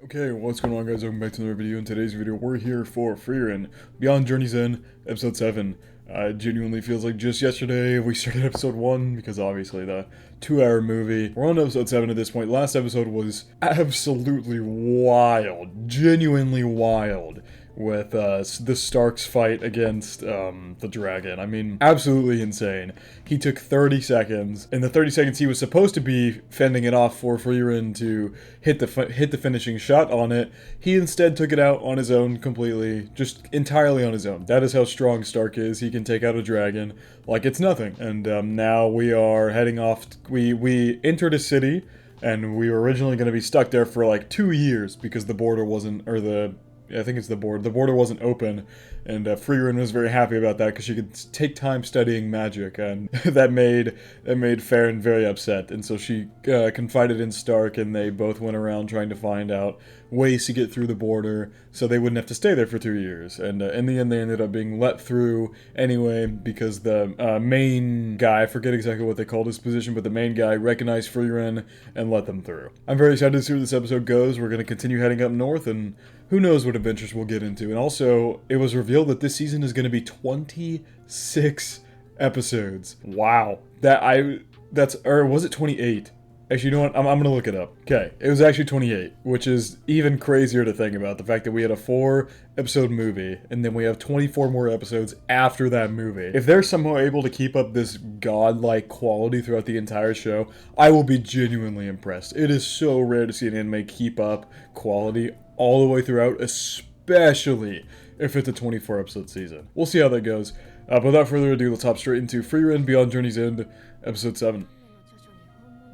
Okay, what's going on guys? Welcome back to another video. In today's video, we're here for Frieren, Beyond Journey's End, Episode 7. It genuinely feels like just yesterday we started Episode 1, because obviously the 2-hour movie. We're on Episode 7 at this point. Last episode was absolutely wild, genuinely wild, with the Stark's fight against the dragon. I mean, absolutely insane. He took 30 seconds. In the 30 seconds he was supposed to be fending it off for Frieren to hit the finishing shot on it, he instead took it out on his own completely, just entirely on his own. That is how strong Stark is. He can take out a dragon like it's nothing. And now we are heading off. We entered a city, and we were originally going to be stuck there for like 2 years because the border wasn't, or I think it's the border. The border wasn't open, and Frieren was very happy about that because she could take time studying magic, and that made Frieren very upset. And so she confided in Stark, and they both went around trying to find out ways to get through the border so they wouldn't have to stay there for 2 years. And in the end, they ended up being let through anyway because the main guy, I forget exactly what they called his position, but the main guy recognized Frieren and let them through. I'm very excited to see where this episode goes. We're going to continue heading up north, and who knows what adventures we'll get into. And also, it was revealed that this season is going to be 26 episodes. Wow. Or was it 28? Actually, you know what? I'm going to look it up. Okay, it was actually 28, which is even crazier to think about. The fact that we had a 4-episode movie, and then we have 24 more episodes after that movie. If they're somehow able to keep up this godlike quality throughout the entire show, I will be genuinely impressed. It is so rare to see an anime keep up quality all the way throughout, especially if it's a 24-episode season. We'll see how that goes. But without further ado, let's hop straight into Frieren Beyond Journey's End, Episode 7.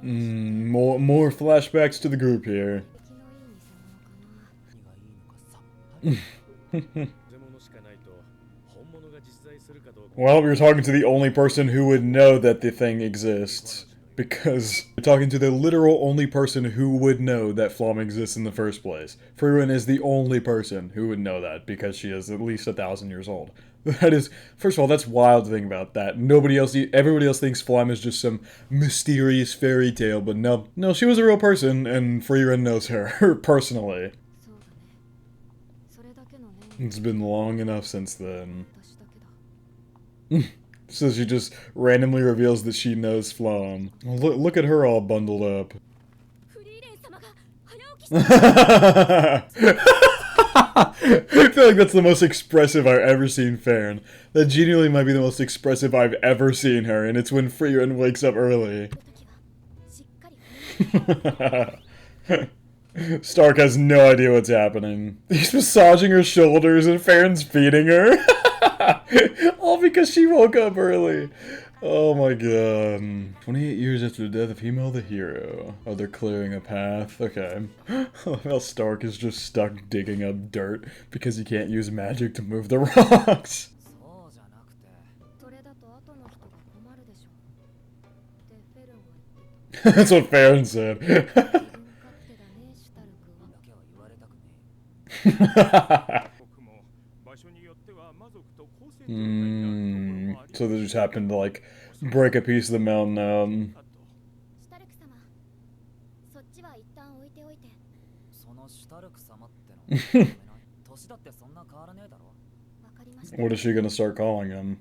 More flashbacks to the group here. Well, you're talking to the only person who would know that the thing exists. Because you're talking to the literal only person who would know that Flom exists in the first place. Frieren is the only person who would know that because she is at least 1,000 years old. That is, first of all, that's wild to think about that. Everybody else thinks Flom is just some mysterious fairy tale, but no, she was a real person, and Frieren knows her personally. It's been long enough since then. So she just randomly reveals that she knows Flom. Look at her all bundled up. I feel like that's the most expressive I've ever seen Frieren. That genuinely might be the most expressive I've ever seen her, and it's when Frieren wakes up early. Stark has no idea what's happening. He's massaging her shoulders and Frieren's feeding her. All because she woke up early. Oh my god. 28 years after the death of Himo the hero. Oh, they're clearing a path. Okay. Well, Stark is just stuck digging up dirt because he can't use magic to move the rocks. That's what Frieren said. So they just happened to, like, break a piece of the mountain. What is she gonna start calling him?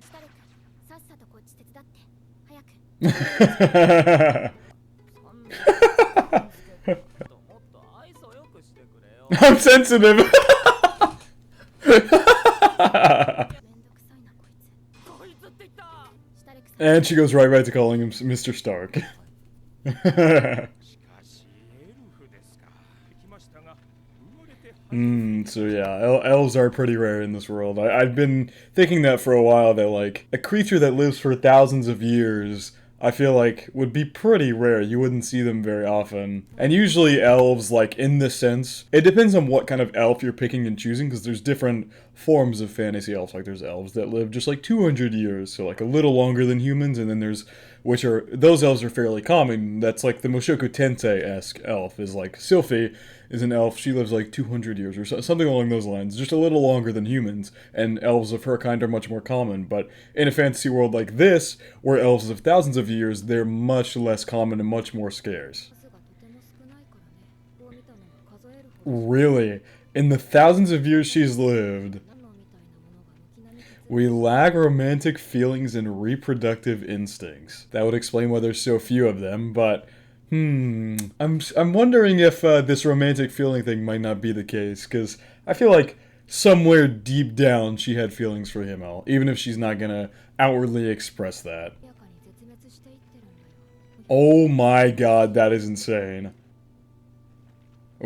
I'm sensitive! And she goes right back to calling him Mr. Stark. So yeah, elves are pretty rare in this world. I've been thinking that for a while, that like, a creature that lives for thousands of years, I feel like would be pretty rare. You wouldn't see them very often. And usually elves, like, in this sense, it depends on what kind of elf you're picking and choosing, because there's different forms of fantasy elves. Like, there's elves that live just like 200 years, so like a little longer than humans, and then there's, those elves are fairly common. That's like the Mushoku Tensei-esque elf, is like Sylphie is an elf. She lives like 200 years or something along those lines, just a little longer than humans, and elves of her kind are much more common. But in a fantasy world like this, where elves live thousands of years, they're much less common and much more scarce. Really? In the thousands of years she's lived, we lack romantic feelings and reproductive instincts. That would explain why there's so few of them, but I'm wondering if this romantic feeling thing might not be the case, because I feel like somewhere deep down she had feelings for Himmel, even if she's not gonna outwardly express that. Oh my god, that is insane.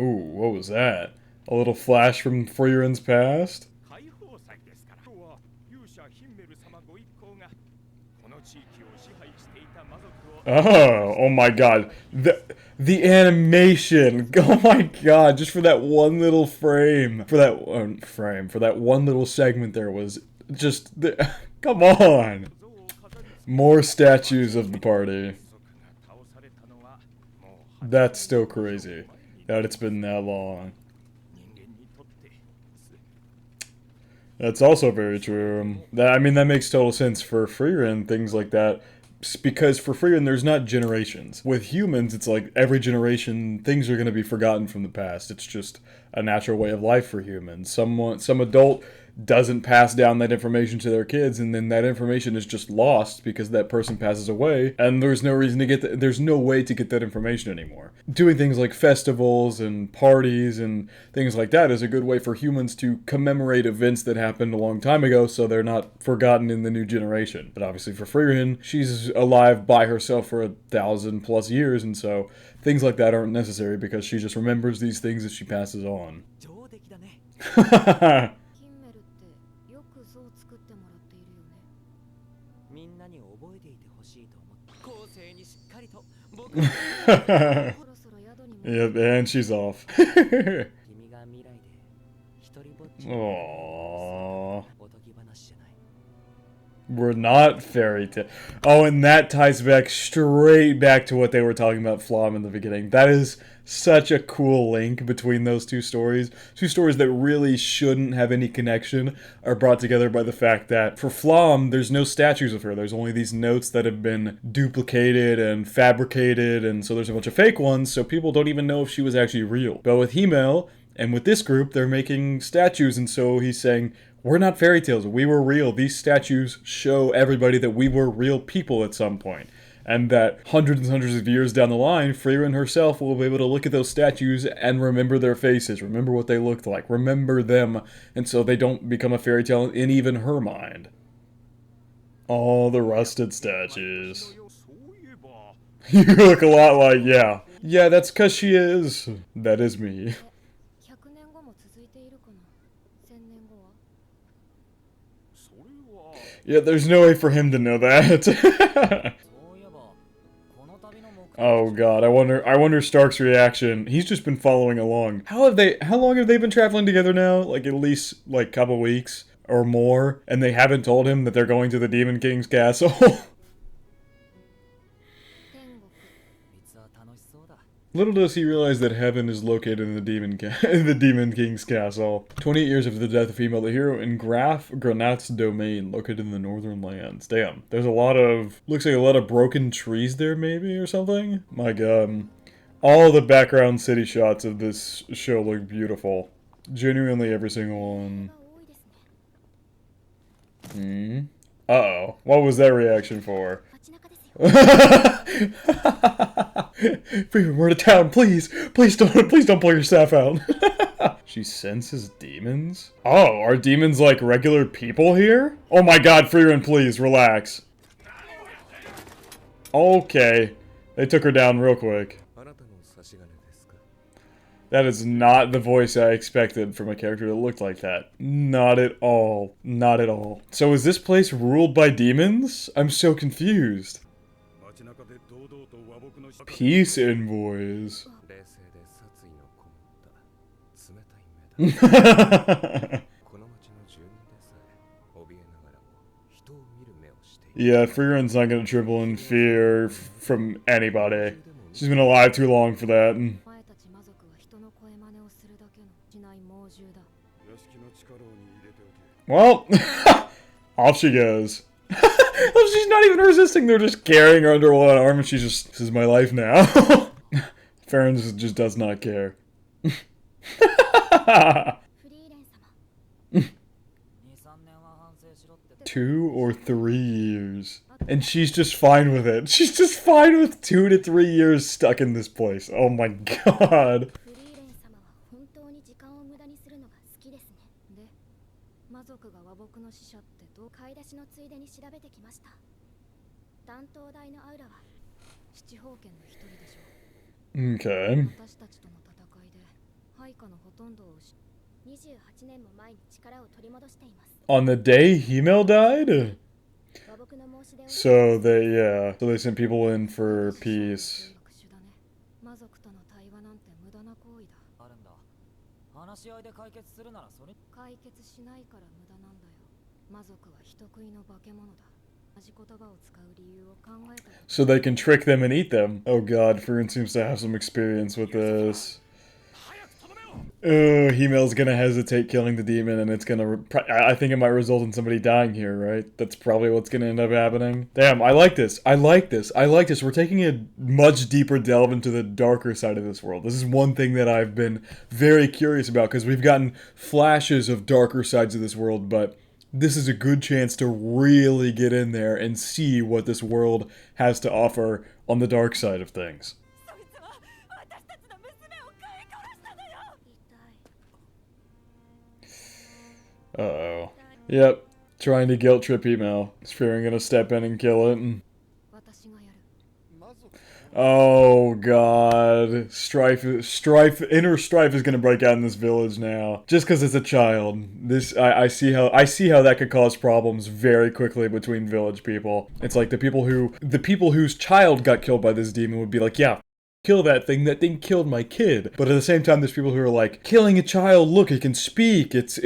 Ooh, what was that? A little flash from Frieren's past? Oh my god. The animation. Oh my god, just for that one little frame. For that one little segment there was just come on. More statues of the party. That's still crazy that it's been that long. That's also very true. That makes total sense for Frieren, things like that. Because for Frieren, there's not generations. With humans, it's like every generation, things are going to be forgotten from the past. It's just a natural way of life for humans. Some adult doesn't pass down that information to their kids, and then that information is just lost because that person passes away, and there's no reason to get there's no way to get that information anymore. Doing things like festivals and parties and things like that is a good way for humans to commemorate events that happened a long time ago, so they're not forgotten in the new generation. But obviously for Frieren, she's alive by herself for 1,000+ years, and so things like that aren't necessary because she just remembers these things as she passes on. Yep, and she's off. Aww. We're not fairy tale. Oh, and that ties back straight back to what they were talking about Flom in the beginning. That is such a cool link between those two stories. Two stories that really shouldn't have any connection are brought together by the fact that for Flom, there's no statues of her. There's only these notes that have been duplicated and fabricated, and so there's a bunch of fake ones, so people don't even know if she was actually real. But with Himmel, and with this group, they're making statues, and so he's saying, we're not fairy tales, we were real. These statues show everybody that we were real people at some point. And that hundreds and hundreds of years down the line, Frieren herself will be able to look at those statues and remember their faces, remember what they looked like, remember them, and so they don't become a fairy tale in even her mind. All the rusted statues. You look a lot like, yeah. Yeah, that's 'cause she is. That is me. Yeah, there's no way for him to know that. Oh god, I wonder Stark's reaction. He's just been following along. How long have they been traveling together now? Like at least like a couple weeks or more, and they haven't told him that they're going to the Demon King's castle. Little does he realize that heaven is located in the Demon King's castle. 28 years after the death of Himmel the hero in Graf Granat's domain, located in the northern lands. Damn, there's looks like a lot of broken trees there maybe or something? My god. All the background city shots of this show look beautiful. Genuinely every single one. Uh-oh. What was that reaction for? Frieren, we're to town, please don't pull your staff out. She senses demons? Oh, are demons like regular people here? Oh my god, Frieren, please, relax. Okay, they took her down real quick. That is not the voice I expected from a character that looked like that. Not at all. Not at all. So is this place ruled by demons? I'm so confused. Peace envoys. Yeah, Frieren's not gonna tremble in fear from anybody. She's been alive too long for that. Well, off she goes. She's not even resisting, they're just carrying her under one arm and she's just, this is my life now. Frieren just does not care. 2 or 3 years. And she's just fine with it. She's just fine with 2 to 3 years stuck in this place. Oh my god. Okay. On the day Himel died? So they sent people in for peace. So they can trick them and eat them. Oh god, Frieren seems to have some experience with this. Himel's gonna hesitate killing the demon, and it's gonna... I think it might result in somebody dying here, right? That's probably what's gonna end up happening. Damn, I like this. I like this. I like this. We're taking a much deeper delve into the darker side of this world. This is one thing that I've been very curious about, because we've gotten flashes of darker sides of this world, but this is a good chance to really get in there and see what this world has to offer on the dark side of things. Uh-oh. Yep. Trying to guilt trip Himel. Is Frieren gonna step in and kill it? Oh god. Inner strife is gonna break out in this village now. Just because it's a child. I see how that could cause problems very quickly between village people. It's like the people whose child got killed by this demon would be like, yeah, kill that thing killed my kid. But at the same time, there's people who are like, killing a child, look, it can speak, it's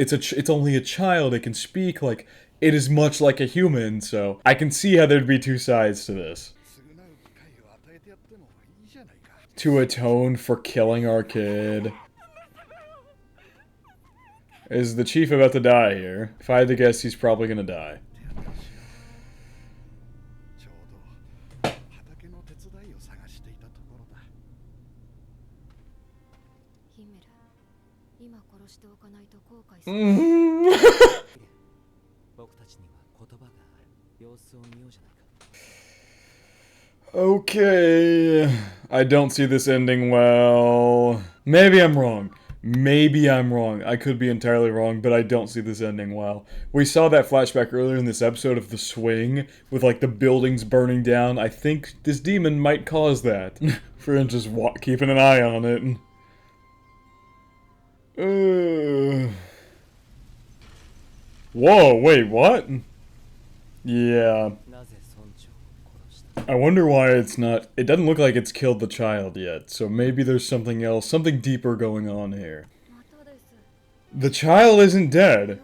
only a child, it can speak, like, it is much like a human, so I can see how there'd be two sides to this. To atone for killing our kid. Is the chief about to die here? If I had to guess, he's probably gonna die. Okay, I don't see this ending well. Maybe I'm wrong. Maybe I'm wrong. I could be entirely wrong, but I don't see this ending well. We saw that flashback earlier in this episode of the swing, with like the buildings burning down. I think this demon might cause that. Frieren just keeping an eye on it. Whoa, wait, what? Yeah. I wonder why it's not... It doesn't look like it's killed the child yet, so maybe there's something else, something deeper going on here. The child isn't dead.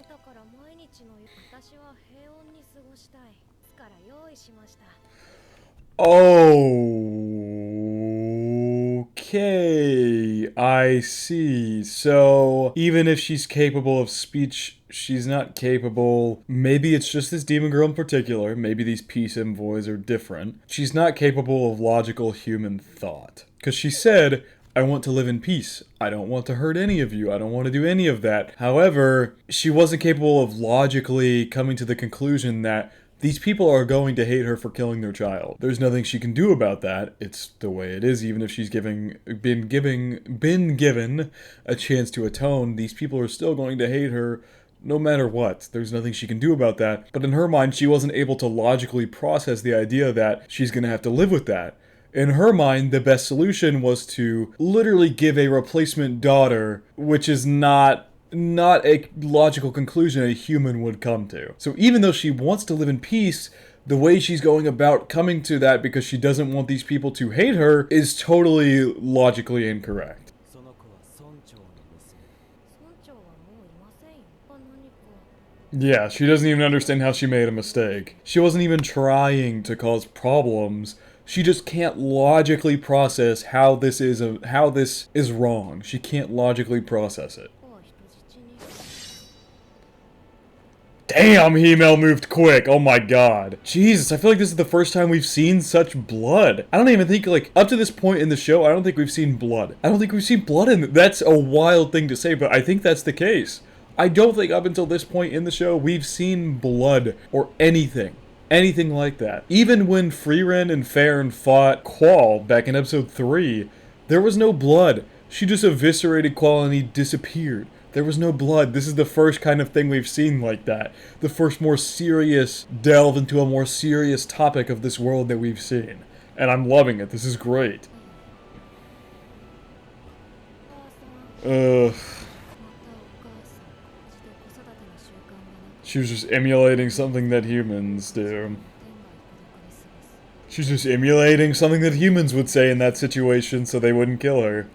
Okay, I see. So, even if she's capable of speech, she's not capable... Maybe it's just this demon girl in particular. Maybe these peace envoys are different. She's not capable of logical human thought. Because she said, I want to live in peace. I don't want to hurt any of you. I don't want to do any of that. However, she wasn't capable of logically coming to the conclusion that these people are going to hate her for killing their child. There's nothing she can do about that. It's the way it is, even if she's been given a chance to atone. These people are still going to hate her no matter what. There's nothing she can do about that. But in her mind, she wasn't able to logically process the idea that she's going to have to live with that. In her mind, the best solution was to literally give a replacement daughter, which is not a logical conclusion a human would come to. So even though she wants to live in peace, the way she's going about coming to that because she doesn't want these people to hate her is totally logically incorrect. Yeah, she doesn't even understand how she made a mistake. She wasn't even trying to cause problems. She just can't logically process how this is wrong. She can't logically process it. Damn, He-Mail moved quick. Oh my god. Jesus, I feel like this is the first time we've seen such blood. I don't even think, like, up to this point in the show, I don't think we've seen blood. I don't think we've seen blood in it. That's a wild thing to say, but I think that's the case. I don't think up until this point in the show, we've seen blood or anything. Anything like that. Even when Frieren and Frieren fought Qual back in episode 3, there was no blood. She just eviscerated Qual and he disappeared. There was no blood. This is the first kind of thing we've seen like that. The first more serious delve into a more serious topic of this world that we've seen. And I'm loving it. This is great. She was just emulating something that humans do. She's just emulating something that humans would say in that situation so they wouldn't kill her.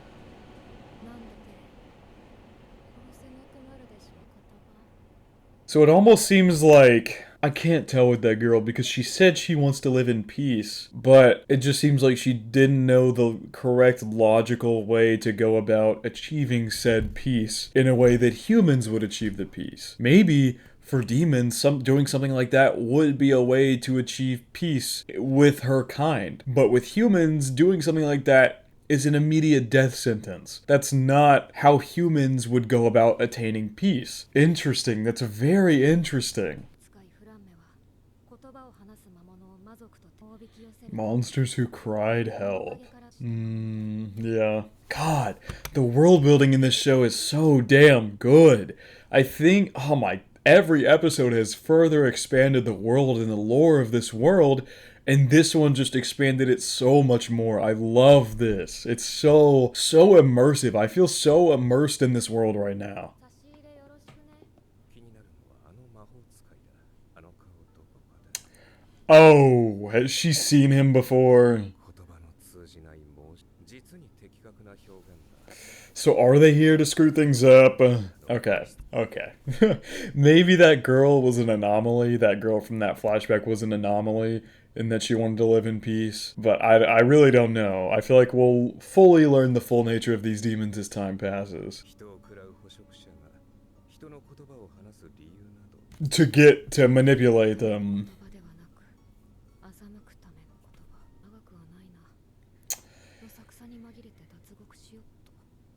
So it almost seems like, I can't tell with that girl because she said she wants to live in peace, but it just seems like she didn't know the correct logical way to go about achieving said peace in a way that humans would achieve the peace. Maybe for demons, doing something like that would be a way to achieve peace with her kind, but with humans, doing something like that is an immediate death sentence. That's not how humans would go about attaining peace. Interesting. That's very interesting. Monsters who cried help. Yeah. God, the world building in this show is so damn good. I think, every episode has further expanded the world and the lore of this world, and this one just expanded it so much more. I love this. It's so immersive. I feel so immersed in this world right now. Oh, has she seen him before? So are they here to screw things up? Okay. Maybe that girl was an anomaly. That girl from that flashback was an anomaly in that she wanted to live in peace. But I really don't know. I feel like we'll fully learn the full nature of these demons as time passes. To manipulate them.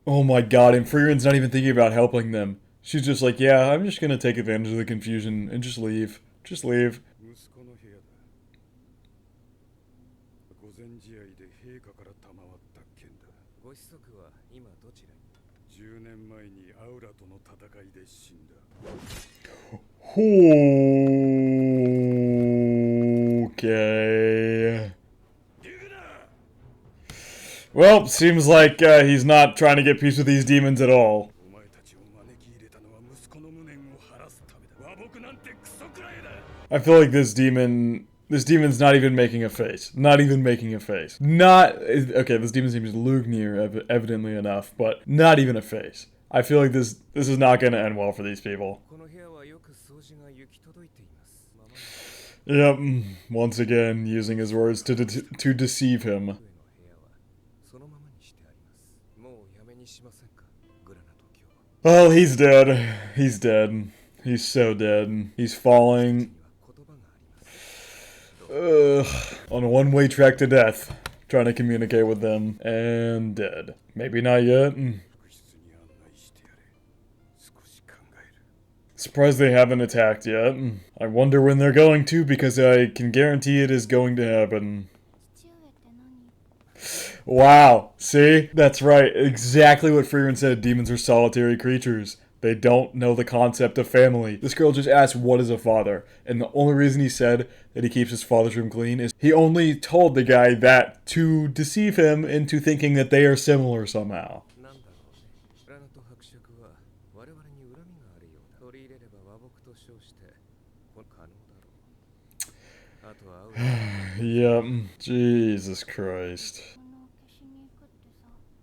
Oh my god, and Frieren's not even thinking about helping them. She's just like, yeah, I'm just gonna take advantage of the confusion and just leave. Just leave. Okay. Well, seems like he's not trying to get peace with these demons at all. I feel like this demon's not even making a face. Not even making a face. Okay, this demon seems Lugnir, evidently enough, but not even a face. I feel like this is not going to end well for these people. Yep, once again, using his words to deceive him. Well, he's dead. He's dead. He's so dead. He's falling. On a one-way track to death. Trying to communicate with them. And dead. Maybe not yet. Surprised they haven't attacked yet. I wonder when they're going to, because I can guarantee it is going to happen. Wow, see? That's right, exactly what Frieren said, demons are solitary creatures. They don't know the concept of family. This girl just asked, what is a father? And the only reason he said that he keeps his father's room clean is he only told the guy that to deceive him into thinking that they are similar somehow. Yep, Jesus Christ.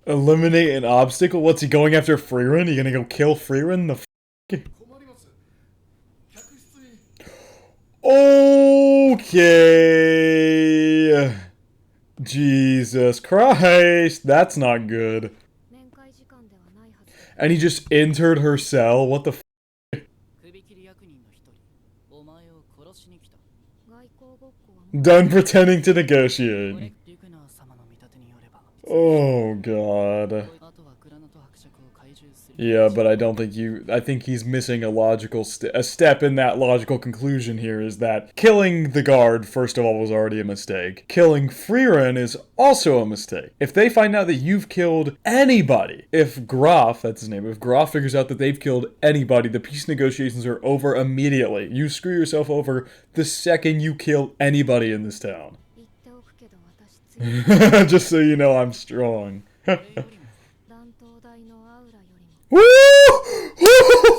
Eliminate an obstacle? What's he going after Frieren? You gonna go kill Frieren? The f***? Okay. Jesus Christ. That's not good. And he just entered her cell? What the f***? Done pretending to negotiate. Oh god. Yeah, but I don't think I think he's missing a logical a step in that logical conclusion here is that killing the guard, first of all, was already a mistake. Killing Frieren is also a mistake. If they find out that you've killed anybody, if Graf, that's his name, if Graf figures out that they've killed anybody, the peace negotiations are over immediately. You screw yourself over the second you kill anybody in this town. Just so you know, I'm strong. Woo!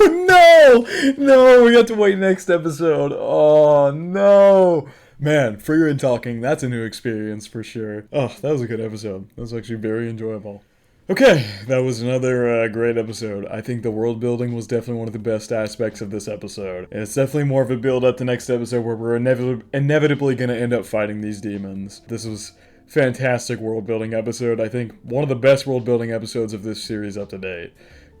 No! No, we have to wait next episode. Oh, no. Man, Frieren talking, that's a new experience for sure. Oh, that was a good episode. That was actually very enjoyable. Okay, that was another great episode. I think the world building was definitely one of the best aspects of this episode. And it's definitely more of a build up to next episode where we're inevitably going to end up fighting these demons. This was fantastic world building episode. I think one of the best world building episodes of this series up to date.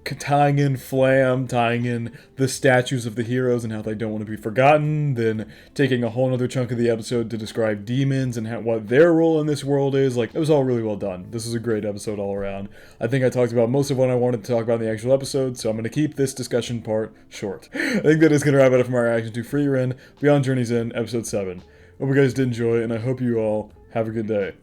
Tying in Flam, tying in the statues of the heroes and how they don't want to be forgotten, then taking a whole other chunk of the episode to describe demons and what their role in this world is. Like, it was all really well done. This is a great episode all around. I think I talked about most of what I wanted to talk about in the actual episode, so I'm going to keep this discussion part short. I think that is going to wrap it up from our reaction to Frieren, Beyond Journey's End, Episode 7. Hope you guys did enjoy, and I hope you all have a good day.